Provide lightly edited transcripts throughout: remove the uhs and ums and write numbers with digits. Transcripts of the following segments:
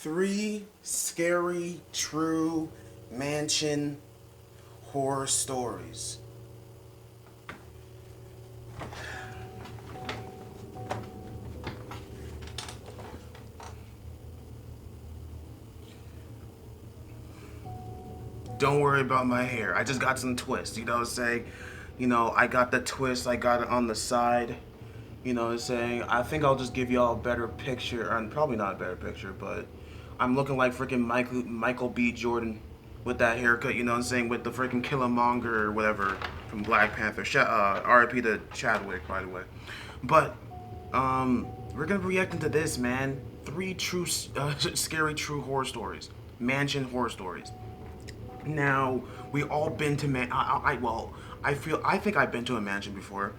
3 scary, true mansion horror stories. Don't worry about my hair. I just got some twists, you know what I'm saying? You know, I got the twist, I got it on the side. You know what I'm saying? I think I'll just give y'all a better picture, and probably not a better picture, but I'm looking like freaking Michael B. Jordan with that haircut, you know what I'm saying? With the freaking Killmonger or whatever from Black Panther. R.I.P. to Chadwick, by the way. But, we're gonna be reacting to this, man. 3 true, scary true horror stories. Mansion horror stories. Now, we all been to I think I've been to a mansion before.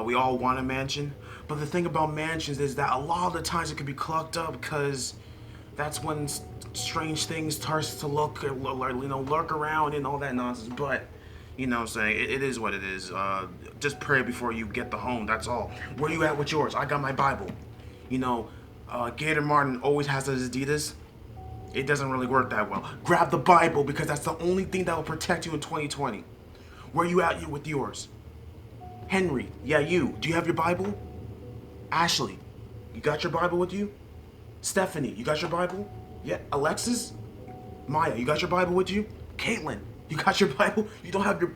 We all want a mansion, but the thing about mansions is that a lot of the times it can be clucked up because that's when strange things starts to lurk around and all that nonsense. But you know what I'm saying, it is what it is. Just pray before you get the home. That's all. Where you at with yours? I got my Bible. You know, Gator Martin always has his Adidas. It doesn't really work that well. Grab the Bible because that's the only thing that will protect you in 2020. Where you at with yours? Henry, yeah, you. Do you have your Bible? Ashley, you got your Bible with you? Stephanie, you got your Bible? Yeah. Alexis? Maya, you got your Bible with you? Caitlin, you got your Bible? You don't have your...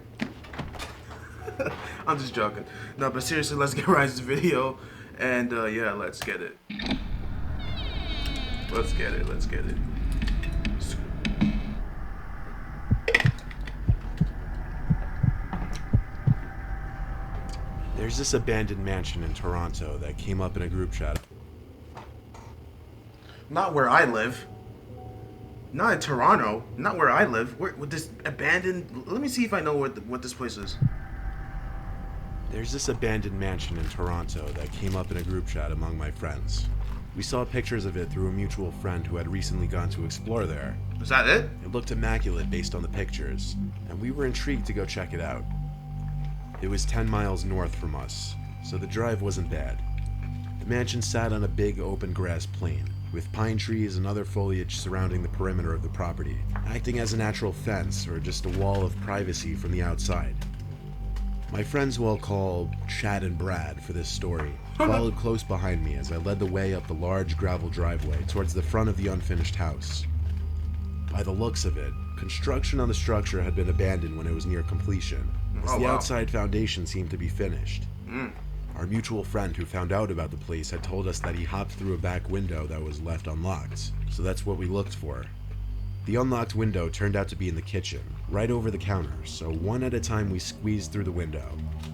I'm just joking. No, but seriously, let's get right into the video. And, yeah, let's get it. Let's get it. There's this abandoned mansion in Toronto that came up in a group chat. Not where I live. Not in Toronto. Not where I live. Where with this abandoned... Let me see if I know what this place is. There's this abandoned mansion in Toronto that came up in a group chat among my friends. We saw pictures of it through a mutual friend who had recently gone to explore there. Is that it? It looked immaculate based on the pictures, and we were intrigued to go check it out. It was 10 miles north from us, so the drive wasn't bad. The mansion sat on a big open grass plain, with pine trees and other foliage surrounding the perimeter of the property, acting as a natural fence or just a wall of privacy from the outside. My friends, who I'll call Chad and Brad for this story, followed close behind me as I led the way up the large gravel driveway towards the front of the unfinished house. By the looks of it, construction on the structure had been abandoned when it was near completion, as the outside foundation seemed to be finished. Our mutual friend who found out about the place had told us that he hopped through a back window that was left unlocked, so that's what we looked for. The unlocked window turned out to be in the kitchen, right over the counter, so one at a time we squeezed through the window,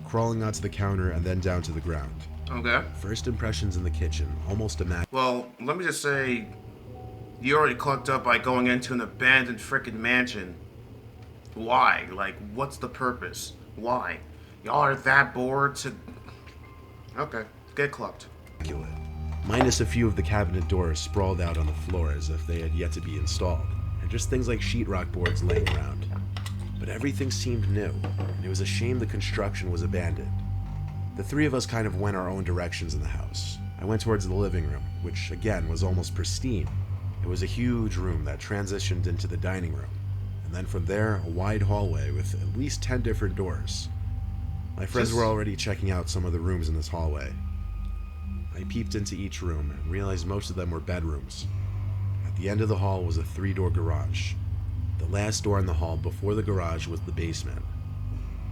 crawling onto the counter and then down to the ground. Okay. First impressions in the kitchen, almost immaculate. Well, let me just say, you already clucked up by going into an abandoned frickin' mansion. Why? Like, what's the purpose? Why? Y'all are that bored to... Okay, get clucked. Minus a few of the cabinet doors sprawled out on the floor as if they had yet to be installed, and just things like sheetrock boards laying around. But everything seemed new, and it was a shame the construction was abandoned. The three of us kind of went our own directions in the house. I went towards the living room, which again was almost pristine. It was a huge room that transitioned into the dining room, and then from there, a wide hallway with at least 10 different doors. My friends were already checking out some of the rooms in this hallway. I peeped into each room and realized most of them were bedrooms. At the end of the hall was a 3-door garage. The last door in the hall before the garage was the basement.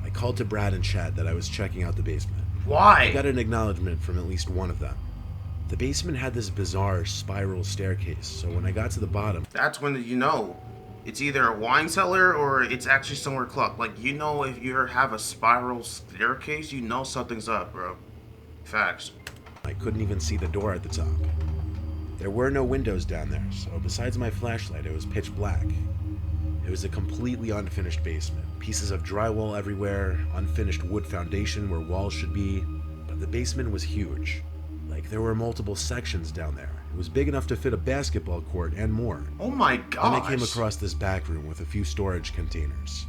I called to Brad and Chad that I was checking out the basement. Why? I got an acknowledgement from at least one of them. The basement had this bizarre spiral staircase, so when I got to the bottom... That's when you know it's either a wine cellar or it's actually somewhere clucked. Like, you know, if you have a spiral staircase, you know something's up, bro. Facts. I couldn't even see the door at the top. There were no windows down there, so besides my flashlight, it was pitch black. It was a completely unfinished basement. Pieces of drywall everywhere, unfinished wood foundation where walls should be, but the basement was huge. Like, there were multiple sections down there. It was big enough to fit a basketball court and more. Oh my gosh. Then I came across this back room with a few storage containers.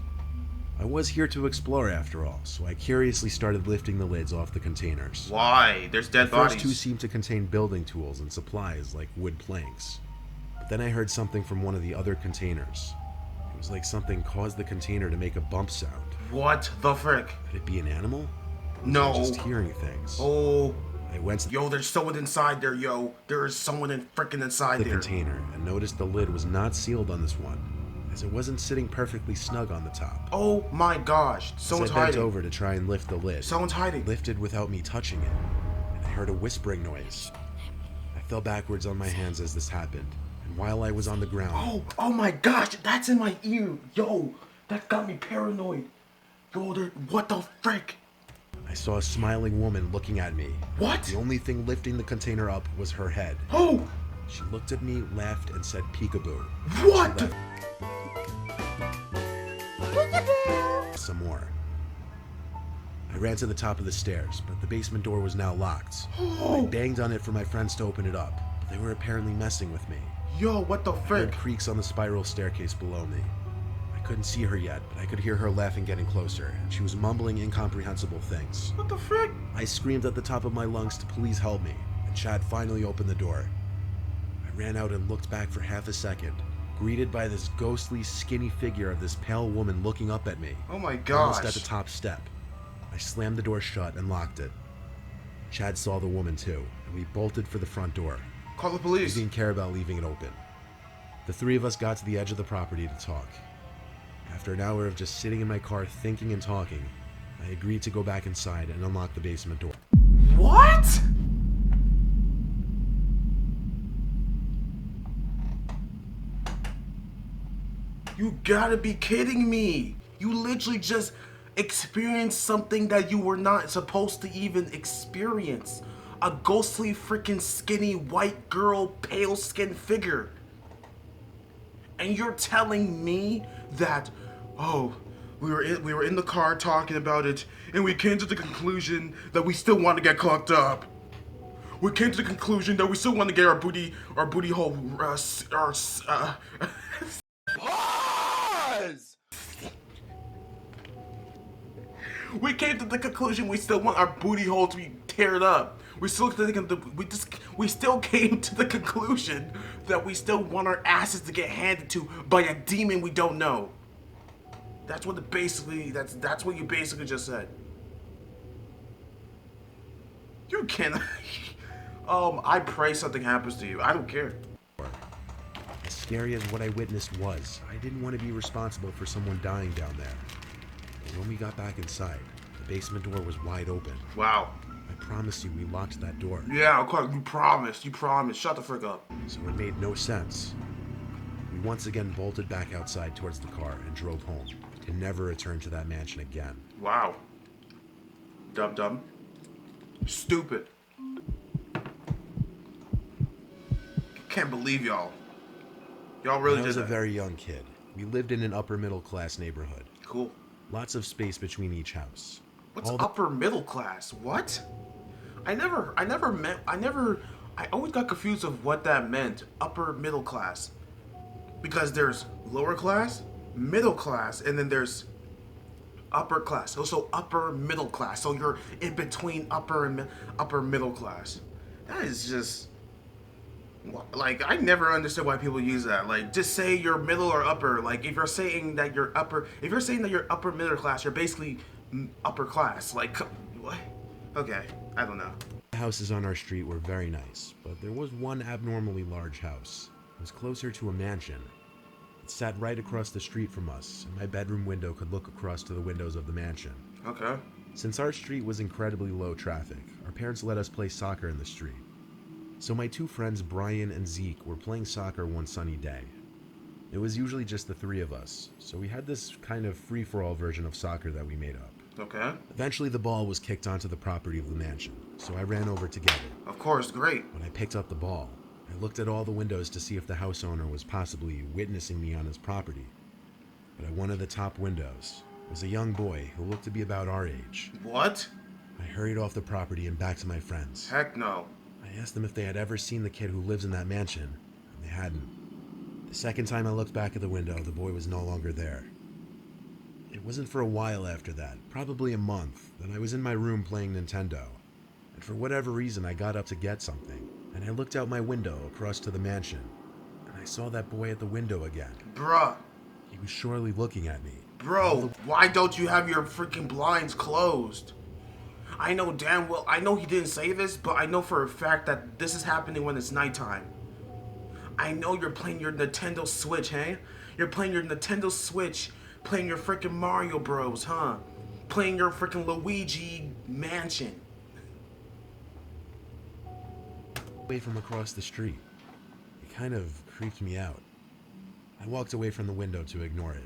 I was here to explore after all, so I curiously started lifting the lids off the containers. Why? There's dead The bodies. first two seemed to contain building tools and supplies like wood planks. Then I heard something from one of the other containers. It was like something caused the container to make a bump sound. What the frick? Could it be an animal? Or was No. I just hearing things? Oh. I went to Yo, there's someone inside there, yo. There is someone freaking inside the there. container and noticed the lid was not sealed on this one, as it wasn't sitting perfectly snug on the top. Oh my gosh. Someone's As I bent hiding. over to try and lift the lid. Someone's hiding. Lifted without me touching it, and I heard a whispering noise. I fell backwards on my hands as this happened, and while I was on the ground, Oh my gosh, that's in my ear. Yo, that got me paranoid. Yo, what the frick? I saw a smiling woman looking at me. What? The only thing lifting the container up was her head. Oh! She looked at me, laughed, and said peekaboo. What? She left some more. I ran to the top of the stairs, but the basement door was now locked. I banged on it for my friends to open it up, but they were apparently messing with me. Yo, what the I heard frick? creaks on the spiral staircase below me. I couldn't see her yet, but I could hear her laughing getting closer, and she was mumbling incomprehensible things. What the frick? I screamed at the top of my lungs to please help me, and Chad finally opened the door. I ran out and looked back for half a second, greeted by this ghostly, skinny figure of this pale woman looking up at me. Oh my Almost gosh. at the top step. I slammed the door shut and locked it. Chad saw the woman too, and we bolted for the front door. Call the We police. didn't care about leaving it open. The three of us got to the edge of the property to talk. After an hour of just sitting in my car thinking and talking, I agreed to go back inside and unlock the basement door. What? You gotta be kidding me. You literally just experienced something that you were not supposed to even experience. A ghostly freaking skinny white girl, pale skinned figure. And you're telling me that, oh, we were in the car talking about it, and we came to the conclusion that we still want to get cocked up. We came to the conclusion that we still want to get our booty hole, Pause! We came to the conclusion we still want our booty hole to be teared up. We still came to the conclusion that we still want our asses to get handed to by a demon we don't know. That's what that's what you basically just said. You can I pray something happens to you. I don't care. As scary as what I witnessed was, I didn't want to be responsible for someone dying down there. And when we got back inside, the basement door was wide open. Wow. I promise you we locked that door. Yeah, of course, you promised. Shut the frick up. So it made no sense. We once again bolted back outside towards the car and drove home, to never return to that mansion again. Wow. Dumb. Stupid. Can't believe y'all. Y'all really When I did was a that. very young kid. We lived in an upper middle class neighborhood. Cool. Lots of space between each house. What's All the- upper middle class? What? I always got confused of what that meant. Upper middle class. Because there's lower class, middle class, and then there's upper class. Also upper middle class. So you're in between upper middle class. That is just like, I never understood why people use that. Like, just say you're middle or upper. Like, if you're saying that you're upper middle class, you're basically upper class. Like, what? Okay, I don't know. The houses on our street were very nice, but there was one abnormally large house. It was closer to a mansion. It sat right across the street from us, and my bedroom window could look across to the windows of the mansion. Okay. Since our street was incredibly low traffic, our parents let us play soccer in the street. So my two friends, Brian and Zeke, were playing soccer one sunny day. It was usually just the three of us, so we had this kind of free-for-all version of soccer that we made up. Okay. Eventually the ball was kicked onto the property of the mansion, so I ran over to get it. Of course, great. When I picked up the ball, I looked at all the windows to see if the house owner was possibly witnessing me on his property. But at one of the top windows was a young boy who looked to be about our age. What? I hurried off the property and back to my friends. Heck no. I asked them if they had ever seen the kid who lives in that mansion, and they hadn't. The second time I looked back at the window, the boy was no longer there. It wasn't for a while after that, probably a month, that I was in my room playing Nintendo. And for whatever reason, I got up to get something, and I looked out my window across to the mansion, and I saw that boy at the window again. Bruh. He was surely looking at me. Bro, why don't you have your freaking blinds closed? I know damn well, I know he didn't say this, but I know for a fact that this is happening when it's nighttime. I know you're playing your Nintendo Switch, hey? You're playing your Nintendo Switch, playing your freaking Mario Bros, huh? Playing your freaking Luigi Mansion. Away from across the street. It kind of creeped me out. I walked away from the window to ignore it.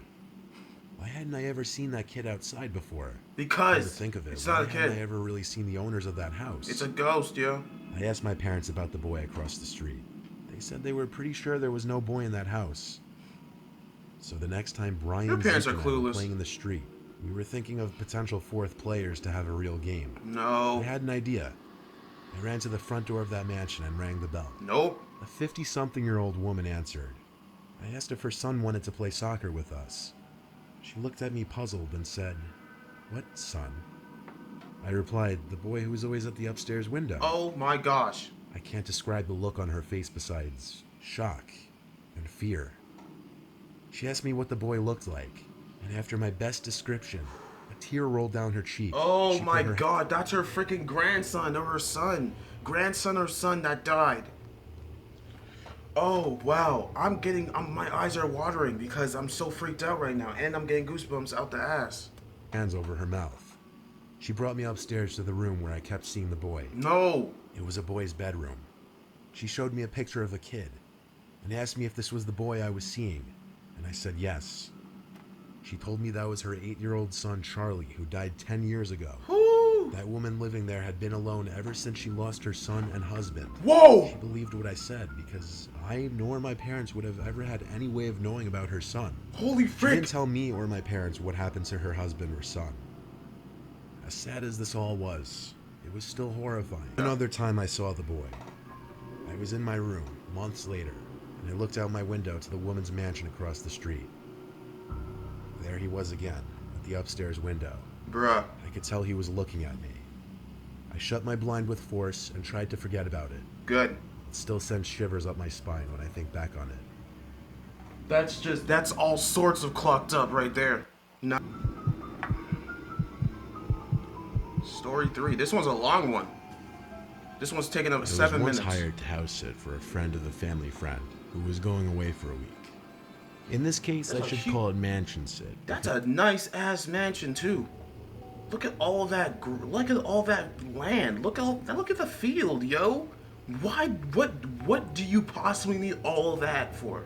Why hadn't I ever seen that kid outside before? Because Come to think of it, it's not a why hadn't kid. I ever really seen the owners of that house? It's a ghost, yo. I asked my parents about the boy across the street. They said they were pretty sure there was no boy in that house. So the next time Brian Your parents are and I were clueless. playing in the street, we were thinking of potential fourth players to have a real game. No. I had an idea. I ran to the front door of that mansion and rang the bell. Nope. A 50-something-year-old woman answered. I asked if her son wanted to play soccer with us. She looked at me puzzled and said, "What son?" I replied, "The boy who was always at the upstairs window." Oh my gosh. I can't describe the look on her face besides shock and fear. She asked me what the boy looked like, and after my best description, a tear rolled down her cheek. Oh She my put her god, that's her freaking grandson or her son. Grandson or son that died. Oh wow, my eyes are watering because I'm so freaked out right now and I'm getting goosebumps out the ass. hands over her mouth. She brought me upstairs to the room where I kept seeing the boy. No. It was a boy's bedroom. She showed me a picture of a kid and asked me if this was the boy I was seeing, and I said yes. She told me that was her 8-year-old son Charlie, who died 10 years ago. Whoo. That woman living there had been alone ever since she lost her son and husband. Whoa. She believed what I said because I nor my parents would have ever had any way of knowing about her son. Holy She frick. didn't tell me or my parents what happened to her husband or son. As sad as this all was, it was still horrifying. Another time I saw the boy. I was in my room, months later, and I looked out my window to the woman's mansion across the street. There he was again, at the upstairs window. Bruh. I could tell he was looking at me. I shut my blind with force and tried to forget about it. Good. It still sends shivers up my spine when I think back on it. That's all sorts of clocked up right there. No. Story 3. This one's a long one. This one's taking up 7 I was minutes. once hired to house sit for a friend of the family friend who was going away for a week. In this case, I should call it mansion sit. That's a nice ass mansion too. Look at all that. Look at all that land. Look at the field, yo. Why? What do you possibly need all of that for?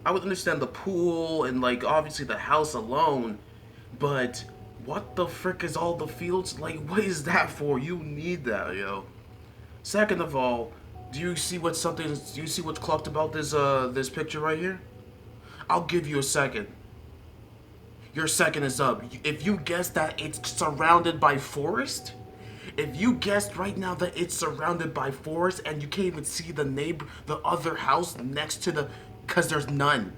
I would understand the pool and like obviously the house alone, but what the frick is all the fields? Like, what is that for? You need that, yo. Second of all, do you see what's clocked about this picture right here? I'll give you a second. Your second is up. If you guess that it's surrounded by forest, if you guessed right now that it's surrounded by forest and you can't even see the other house next to the, cause there's none.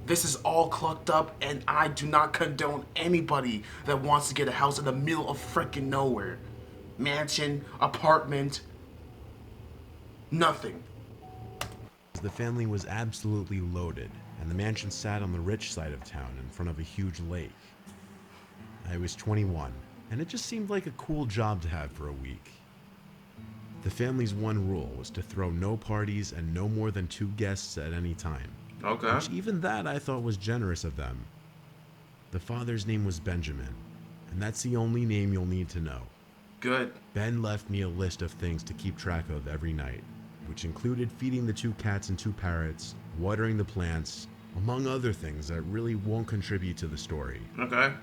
This is all clucked up and I do not condone anybody that wants to get a house in the middle of freaking nowhere. Mansion, apartment, nothing. The family was absolutely loaded, and the mansion sat on the rich side of town in front of a huge lake. I was 21, and it just seemed like a cool job to have for a week. The family's one rule was to throw no parties and no more than 2 guests at any time. Okay. Which even that I thought was generous of them. The father's name was Benjamin, and that's the only name you'll need to know. Good. Ben left me a list of things to keep track of every night, which included feeding the 2 cats and 2 parrots, watering the plants, among other things that really won't contribute to the story. Okay.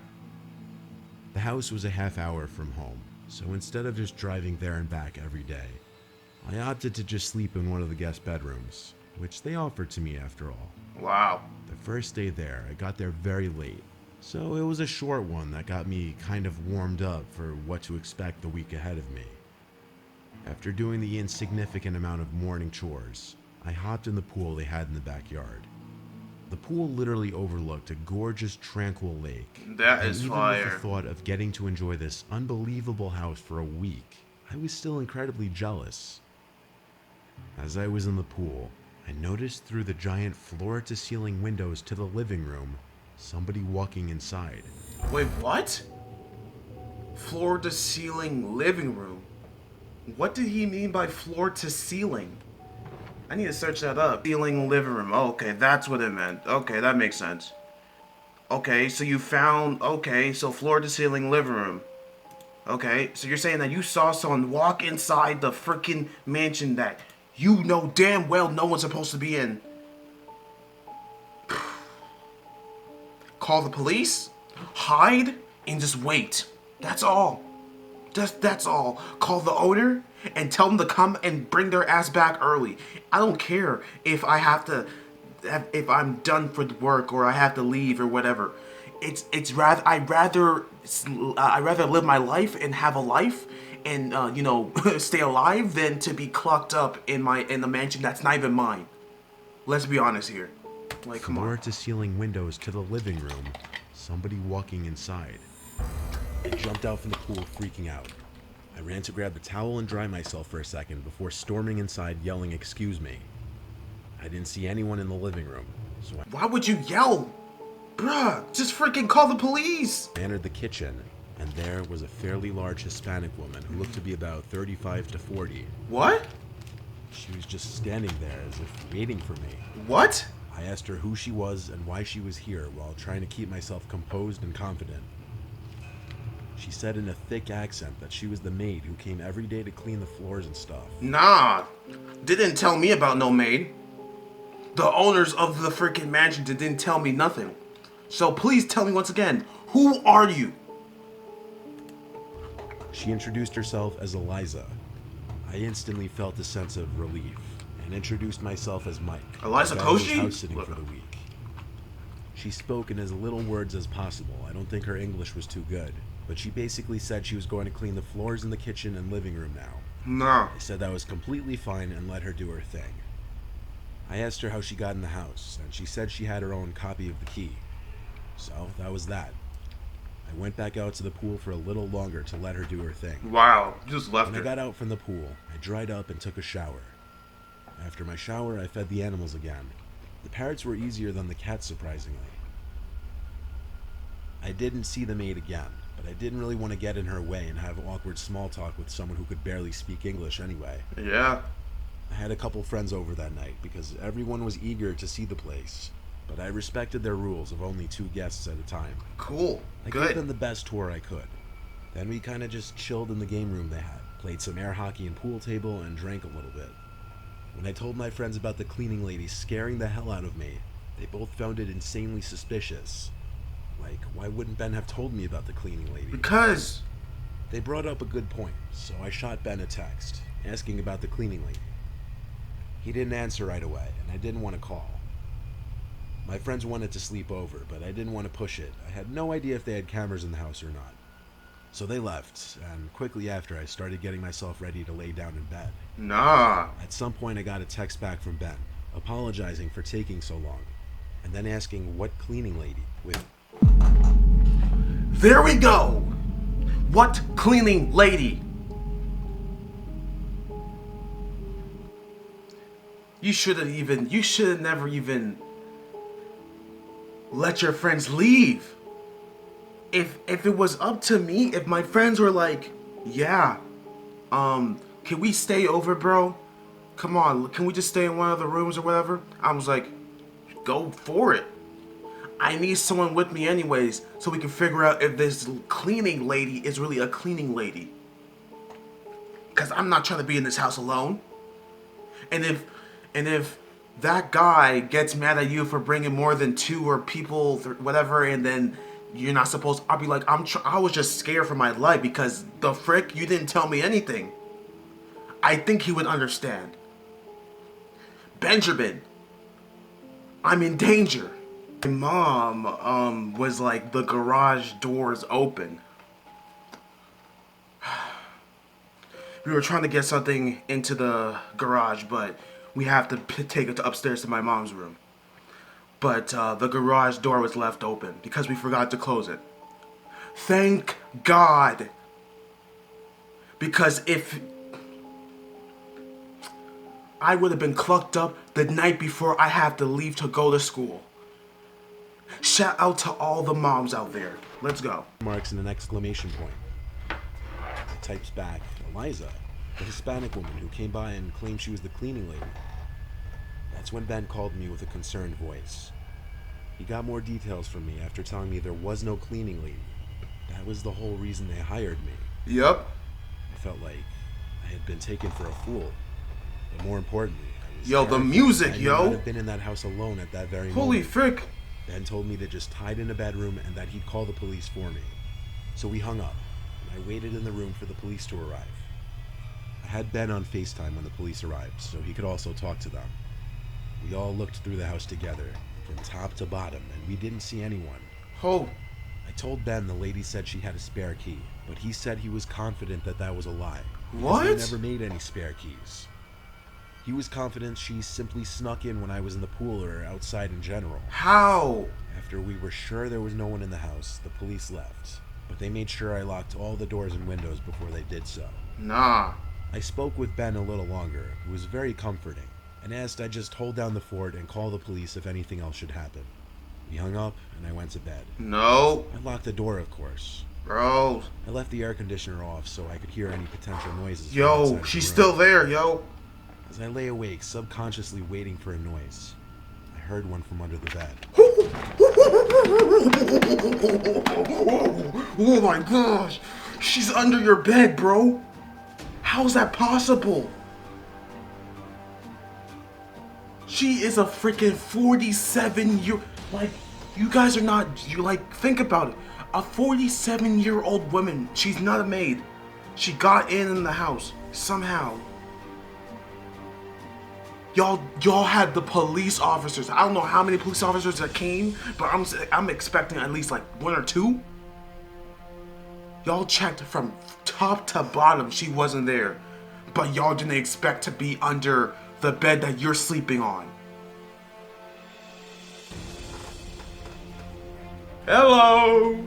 The house was a half hour from home, so instead of just driving there and back every day, I opted to just sleep in one of the guest bedrooms, which they offered to me after all. Wow. The first day there, I got there very late, so it was a short one that got me kind of warmed up for what to expect the week ahead of me. After doing the insignificant amount of morning chores, I hopped in the pool they had in the backyard. The pool literally overlooked a gorgeous, tranquil lake. That And is even fire. with the thought of getting to enjoy this unbelievable house for a week, I was still incredibly jealous. As I was in the pool, I noticed through the giant floor-to-ceiling windows to the living room somebody walking inside. Wait, what? Floor to ceiling living room? What did he mean by floor to ceiling? I need to search that up. Ceiling living room. Oh, okay, that's what it meant. Okay, that makes sense. Okay, so you found... Okay, so floor to ceiling living room. Okay, so you're saying that you saw someone walk inside the freaking mansion that you know damn well no one's supposed to be in. Call the police, hide, and just wait. That's all. That's all. Call the owner and tell them to come and bring their ass back early. I don't care if I have to, if I'm done for work or I have to leave or whatever. It's rather I'd rather live my life and have a life and stay alive than to be clocked up in the mansion that's not even mine. Let's be honest here. Like, come on. Floor to ceiling windows to the living room, somebody walking inside. I jumped out from the pool, freaking out. I ran to grab the towel and dry myself for a second before storming inside, yelling, "Excuse me." I didn't see anyone in the living room, so Why would you yell? Bruh, just freaking call the police! I entered the kitchen, and there was a fairly large Hispanic woman who looked to be about 35 to 40. What? She was just standing there as if waiting for me. What? I asked her who she was and why she was here while trying to keep myself composed and confident. She said in a thick accent that she was the maid who came every day to clean the floors and stuff. Nah, didn't tell me about no maid. The owners of the freaking mansion didn't tell me nothing. So please tell me once again, who are you? She introduced herself as Eliza. I instantly felt a sense of relief and introduced myself as Mike. Eliza the guy who was Koshy? house sitting for the week. She spoke in as little words as possible. I don't think her English was too good, but she basically said she was going to clean the floors in the kitchen and living room now. Nah. I said that was completely fine and let her do her thing. I asked her how she got in the house, and she said she had her own copy of the key. So that was that. I went back out to the pool for a little longer to let her do her thing. Wow, you just left When I her. got out from the pool, I dried up and took a shower. After my shower, I fed the animals again. The parrots were easier than the cats, surprisingly. I didn't see the maid again, but I didn't really want to get in her way and have awkward small talk with someone who could barely speak English anyway. Yeah. I had a couple friends over that night because everyone was eager to see the place, but I respected their rules of only 2 guests at a time. Cool. I gave them Good. the best tour I could. Then we kind of just chilled in the game room they had, played some air hockey and pool table, and drank a little bit. When I told my friends about the cleaning lady scaring the hell out of me, they both found it insanely suspicious. Like, why wouldn't Ben have told me about the cleaning lady? Because. They brought up a good point, so I shot Ben a text, asking about the cleaning lady. He didn't answer right away, and I didn't want to call. My friends wanted to sleep over, but I didn't want to push it. I had no idea if they had cameras in the house or not. So they left, and quickly after I started getting myself ready to lay down in bed. Nah. At some point I got a text back from Ben, apologizing for taking so long, and then asking what cleaning lady with... There we go. What cleaning lady? You should have never even let your friends leave. If it was up to me, if my friends were like, yeah, can we stay over, bro? Come on, can we just stay in one of the rooms or whatever? I was like, go for it. I need someone with me anyways, so we can figure out if this cleaning lady is really a cleaning lady. Cause I'm not trying to be in this house alone. And if that guy gets mad at you for bringing more than 2 or people, whatever, and then you're not supposed, I'll be like, I was just scared for my life because the frick, you didn't tell me anything. I think he would understand. Benjamin, I'm in danger. My mom, was like, the garage door's open. We were trying to get something into the garage, but we have to take it upstairs to my mom's room. But the garage door was left open because we forgot to close it. Thank God. Because if... I would have been clucked up the night before I have to leave to go to school. Shout out to all the moms out there. Let's go. Marks and an exclamation point. He types back, Eliza, the Hispanic woman who came by and claimed she was the cleaning lady. That's when Ben called me with a concerned voice. He got more details from me after telling me there was no cleaning lady. That was the whole reason they hired me. Yep. I felt like I had been taken for a fool. But more importantly, I was Yo, the terrified. music, I yo. would not have been in that house alone at that very Holy moment. frick. Ben told me to just hide in a bedroom and that he'd call the police for me. So we hung up, and I waited in the room for the police to arrive. I had Ben on FaceTime when the police arrived, so he could also talk to them. We all looked through the house together, from top to bottom, and we didn't see anyone. Oh. I told Ben the lady said she had a spare key, but he said he was confident that that was a lie. What? They never made any spare keys. He was confident she simply snuck in when I was in the pool or outside in general. How? After we were sure there was no one in the house, the police left, but they made sure I locked all the doors and windows before they did so. Nah. I spoke with Ben a little longer, who was very comforting, and asked I just hold down the fort and call the police if anything else should happen. We hung up, and I went to bed. No. I locked the door, of course. Bro. I left the air conditioner off so I could hear any potential noises. from Yo, inside the she's room. still there, yo. As I lay awake, subconsciously waiting for a noise, I heard one from under the bed. Oh my gosh. She's under your bed, bro. How's that possible? She is a freaking 47-year... Like, you guys are not... You, like, think about it. A 47-year-old woman. She's not a maid. She got in the house. Somehow. Y'all had the police officers. I don't know how many police officers that came, but I'm expecting at least like 1 or 2. Y'all checked from top to bottom. She wasn't there, but y'all didn't expect to be under the bed that you're sleeping on. Hello.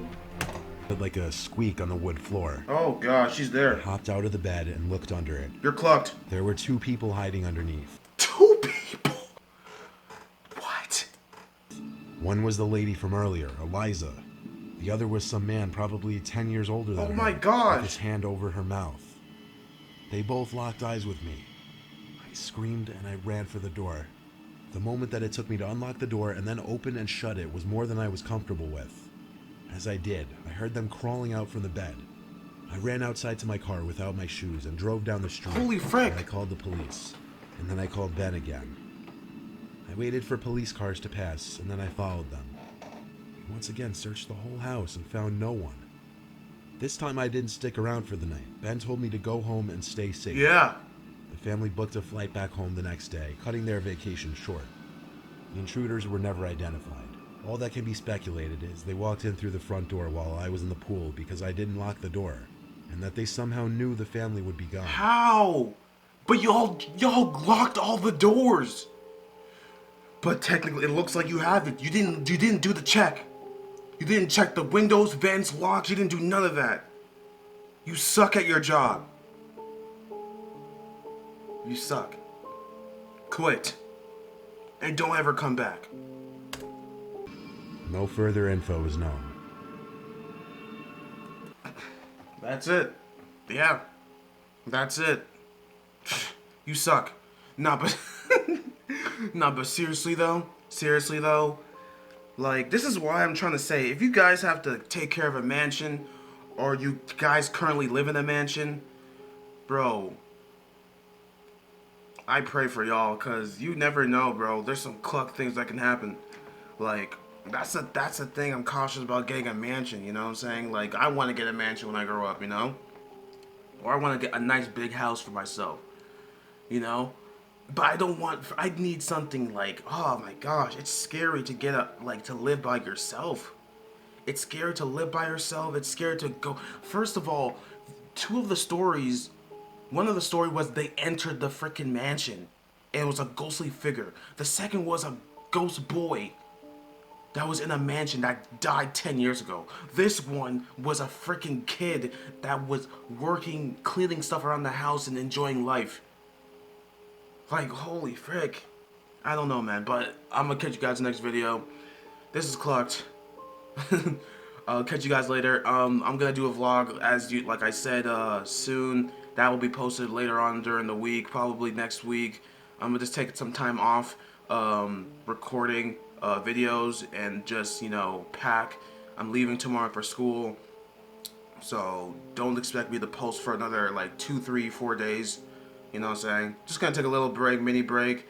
Like a squeak on the wood floor. Oh gosh, she's there. I hopped out of the bed and looked under it. You're clucked. There were 2 people hiding underneath. 2 people. What? One was the lady from earlier, Eliza. The other was some man probably 10 years older than her. Oh my gosh. With his hand over her mouth. They both locked eyes with me. I screamed and I ran for the door. The moment that it took me to unlock the door and then open and shut it was more than I was comfortable with. As I did, I heard them crawling out from the bed. I ran outside to my car without my shoes and drove down the street. Holy frick. And I called the police. And then I called Ben again. I waited for police cars to pass, and then I followed them. We once again searched the whole house and found no one. This time I didn't stick around for the night. Ben told me to go home and stay safe. Yeah. The family booked a flight back home the next day, cutting their vacation short. The intruders were never identified. All that can be speculated is they walked in through the front door while I was in the pool because I didn't lock the door, and that they somehow knew the family would be gone. How? But y'all locked all the doors. But technically, it looks like you have it. You didn't do the check. You didn't check the windows, vents, locks. You didn't do none of that. You suck at your job. You suck. Quit. And don't ever come back. No further info is known. That's it. Yeah. That's it. You suck. Nah, but seriously though, like, this is why I'm trying to say, if you guys have to take care of a mansion, or you guys currently live in a mansion, bro, I pray for y'all, cause you never know, bro. There's some cluck things that can happen. Like, that's a thing I'm cautious about getting a mansion, you know what I'm saying? Like, I want to get a mansion when I grow up, you know? Or I want to get a nice big house for myself, you know? But I need something like, oh my gosh, it's scary to to live by yourself. It's scary to live by yourself. It's scary to go. First of all, one of the stories was they entered the freaking mansion and it was a ghostly figure. The second was a ghost boy that was in a mansion that died 10 years ago. This one was a freaking kid that was working, cleaning stuff around the house and enjoying life. Like, holy frick. I don't know, man, but I'm gonna catch you guys in the next video. This is Clucked. I'll catch you guys later. I'm gonna do a vlog, like I said, soon. That will be posted later on during the week, probably next week. I'm gonna just take some time off, recording videos and just, you know, pack. I'm leaving tomorrow for school, so don't expect me to post for another like 2, 3, 4 days. You know what I'm saying? Just gonna take a little break, mini break,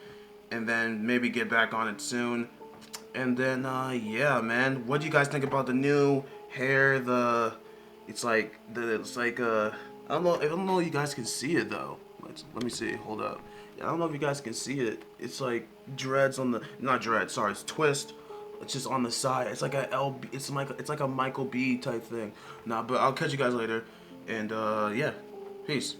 and then maybe get back on it soon. And then, yeah, man. What do you guys think about the new hair? It's like, I don't know if you guys can see it though. Let me see. Hold up. I don't know if you guys can see it. It's like dreads on the, not dreads. Sorry, it's twist. It's just on the side. It's like a L. It's like a Michael B type thing. Nah, but I'll catch you guys later. And yeah, peace.